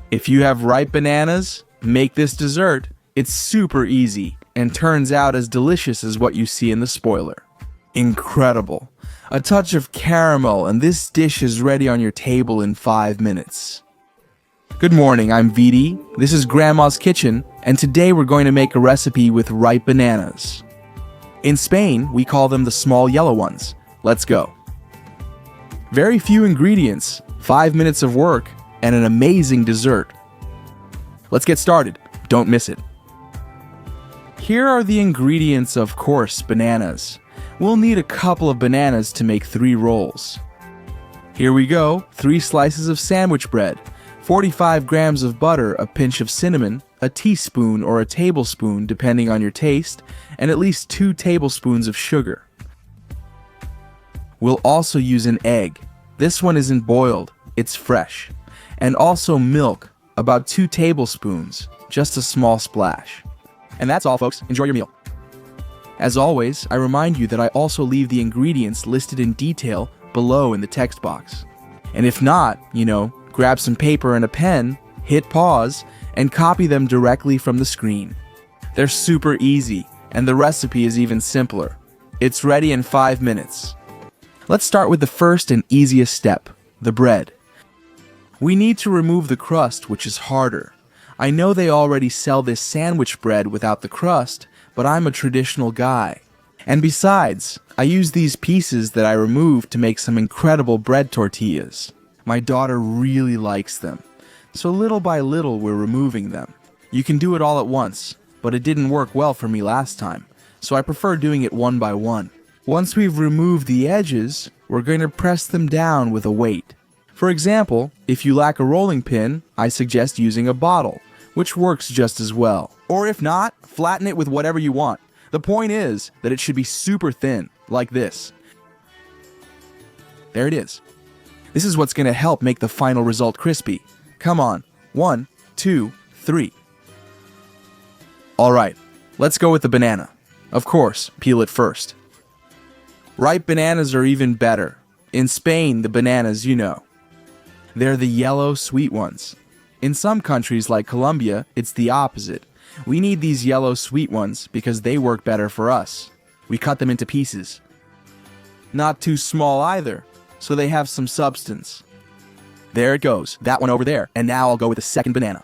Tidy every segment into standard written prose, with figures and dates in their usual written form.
If you have ripe bananas, make this dessert. It's super easy and turns out as delicious as what you see in the spoiler. Incredible. A touch of caramel and this dish is ready on your table in 5 minutes. Good morning, I'm Vidi. This is Grandma's Kitchen, and today we're going to make a recipe with ripe bananas. In Spain, we call them the small yellow ones. Let's go. Very few ingredients, 5 minutes of work, and an amazing dessert. Let's get started. Don't miss it. Here are the ingredients, of course, bananas. We'll need a couple of bananas to make 3 rolls. Here we go, 3 slices of sandwich bread, 45 grams of butter, a pinch of cinnamon, a teaspoon or a tablespoon depending on your taste, and at least 2 tablespoons of sugar. We'll also use an egg. This one isn't boiled, it's fresh. And also milk, about 2 tablespoons, just a small splash. And that's all, folks. Enjoy your meal. As always, I remind you that I also leave the ingredients listed in detail below in the text box. And if not, grab some paper and a pen, hit pause, and copy them directly from the screen. They're super easy, and the recipe is even simpler. It's ready in 5 minutes. Let's start with the first and easiest step, the bread. We need to remove the crust, which is harder. I know they already sell this sandwich bread without the crust, but I'm a traditional guy. And besides, I use these pieces that I removed to make some incredible bread tortillas. My daughter really likes them, so little by little we're removing them. You can do it all at once, but it didn't work well for me last time, so I prefer doing it one by one. Once we've removed the edges, we're going to press them down with a weight. For example, if you lack a rolling pin, I suggest using a bottle, which works just as well. Or if not, flatten it with whatever you want. The point is that it should be super thin, like this. There it is. This is what's going to help make the final result crispy. Come on, 1, 2, 3. Alright, let's go with the banana. Of course, peel it first. Ripe bananas are even better. In Spain, the bananas, they're the yellow, sweet ones. In some countries like Colombia, it's the opposite. We need these yellow, sweet ones because they work better for us. We cut them into pieces. Not too small either, so they have some substance. There it goes, that one over there. And now I'll go with the second banana.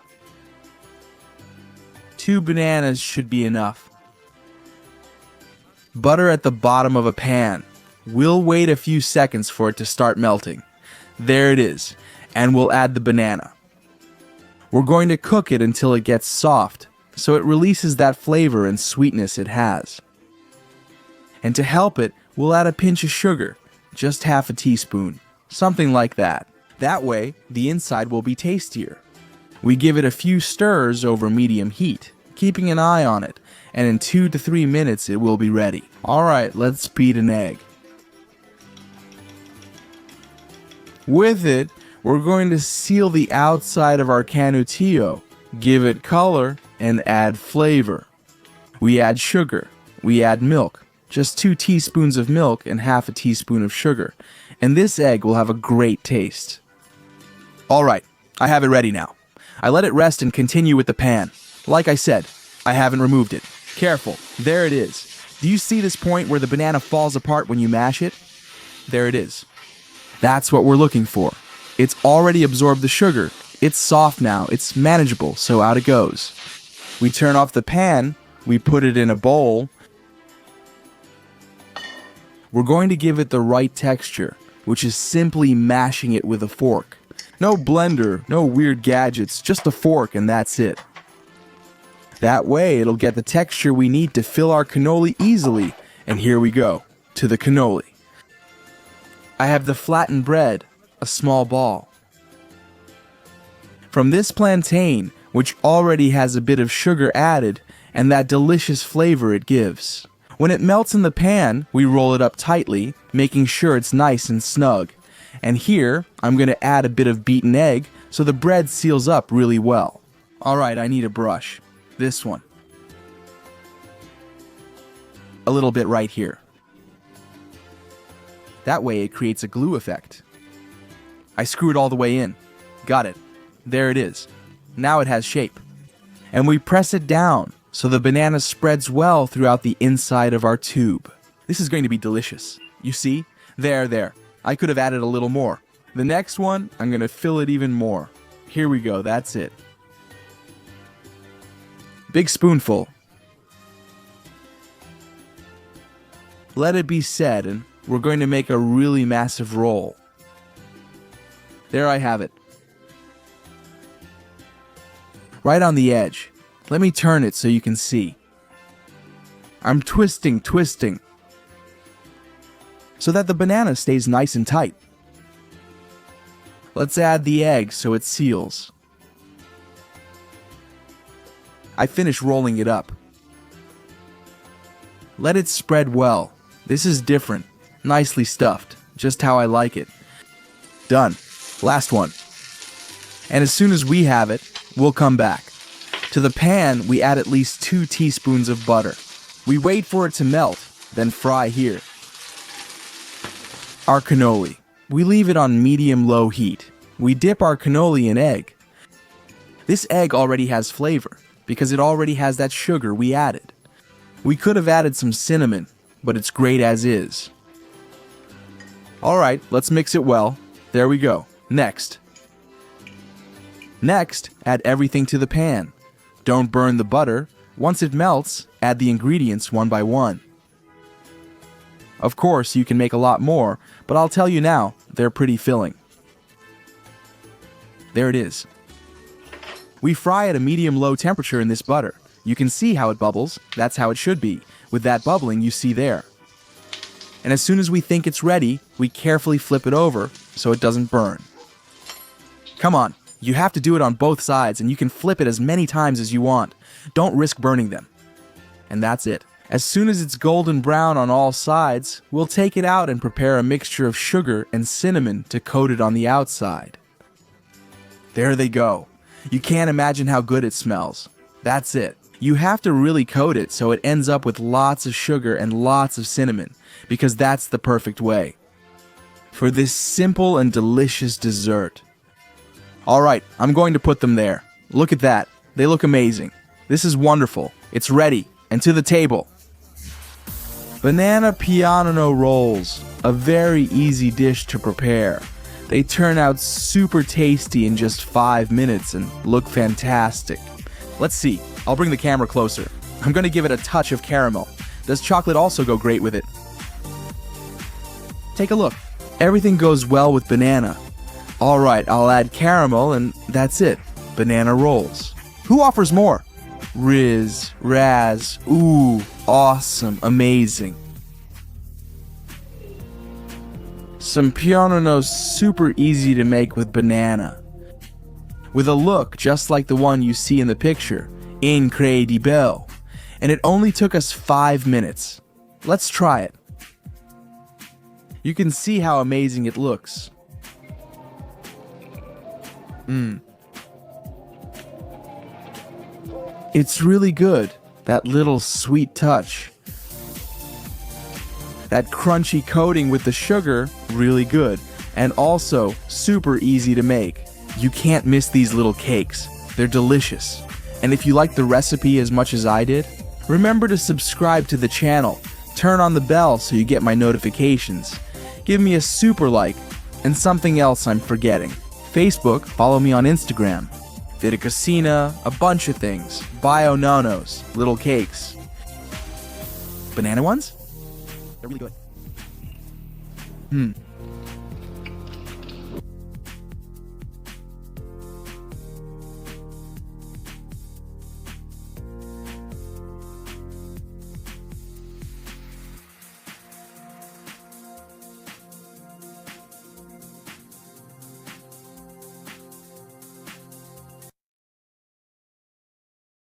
2 bananas should be enough. Butter at the bottom of a pan. We'll wait a few seconds for it to start melting. There it is, and we'll add the banana. We're going to cook it until it gets soft, so it releases that flavor and sweetness it has. And to help it, we'll add a pinch of sugar, just half a teaspoon, something like that. That way, the inside will be tastier. We give it a few stirs over medium heat, keeping an eye on it, and in 2 to 3 minutes it will be ready. Alright, let's beat an egg. With it, we're going to seal the outside of our canutillo, give it color, and add flavor. We add sugar, we add milk, just 2 teaspoons of milk and half a teaspoon of sugar, and this egg will have a great taste. Alright, I have it ready now. I let it rest and continue with the pan. Like I said, I haven't removed it. Careful, there it is. Do you see this point where the banana falls apart when you mash it? There it is. That's what we're looking for. It's already absorbed the sugar. It's soft now, it's manageable, so out it goes. We turn off the pan, we put it in a bowl. We're going to give it the right texture, which is simply mashing it with a fork. No blender, no weird gadgets, just a fork and that's it. That way it'll get the texture we need to fill our cannoli easily. And here we go, to the cannoli. I have the flattened bread, a small ball. From this plantain, which already has a bit of sugar added, and that delicious flavor it gives. When it melts in the pan, we roll it up tightly, making sure it's nice and snug. And here, I'm going to add a bit of beaten egg so the bread seals up really well. Alright, I need a brush. This one. A little bit right here. That way it creates a glue effect. I screw it all the way in. Got it. There it is. Now it has shape. And we press it down so the banana spreads well throughout the inside of our tube. This is going to be delicious. You see? There. I could have added a little more. The next one, I'm going to fill it even more. Here we go, that's it. Big spoonful. Let it be said, and we're going to make a really massive roll. There I have it. Right on the edge. Let me turn it so you can see. I'm twisting, so that the banana stays nice and tight. Let's add the egg so it seals. I finished rolling it up. Let it spread well. This is different, nicely stuffed, just how I like it. Done. Last one. And as soon as we have it, we'll come back. To the pan, we add at least 2 teaspoons of butter. We wait for it to melt, then fry here. Our cannoli. We leave it on medium-low heat. We dip our cannoli in egg. This egg already has flavor, because it already has that sugar we added. We could have added some cinnamon, but it's great as is. Alright, let's mix it well. There we go. Next, add everything to the pan. Don't burn the butter. Once it melts, add the ingredients one by one. Of course, you can make a lot more, but I'll tell you now, they're pretty filling. There it is. We fry at a medium-low temperature in this butter. You can see how it bubbles. That's how it should be, with that bubbling you see there. And as soon as we think it's ready, we carefully flip it over so it doesn't burn. Come on, you have to do it on both sides, and you can flip it as many times as you want. Don't risk burning them. And that's it. As soon as it's golden brown on all sides, we'll take it out and prepare a mixture of sugar and cinnamon to coat it on the outside. There they go. You can't imagine how good it smells. That's it. You have to really coat it so it ends up with lots of sugar and lots of cinnamon, because that's the perfect way for this simple and delicious dessert. Alright, I'm going to put them there. Look at that. They look amazing. This is wonderful. It's ready. And to the table. Banana piano rolls. A very easy dish to prepare. They turn out super tasty in just 5 minutes and look fantastic. Let's see. I'll bring the camera closer. I'm going to give it a touch of caramel. Does chocolate also go great with it? Take a look. Everything goes well with banana. Alright, I'll add caramel and that's it. Banana rolls. Who offers more? Riz, Raz, ooh, awesome, amazing. Some piano's super easy to make with banana. With a look just like the one you see in the picture. Incredible. And it only took us 5 minutes. Let's try it. You can see how amazing it looks. It's really good. That little sweet touch. That crunchy coating with the sugar, really good. And also, super easy to make. You can't miss these little cakes. They're delicious. And if you like the recipe as much as I did, remember to subscribe to the channel. Turn on the bell so you get my notifications. Give me a super like, and something else I'm forgetting. Facebook, follow me on Instagram. Vidicasina, a bunch of things. Bio nonos, little cakes. Banana ones? They're really good.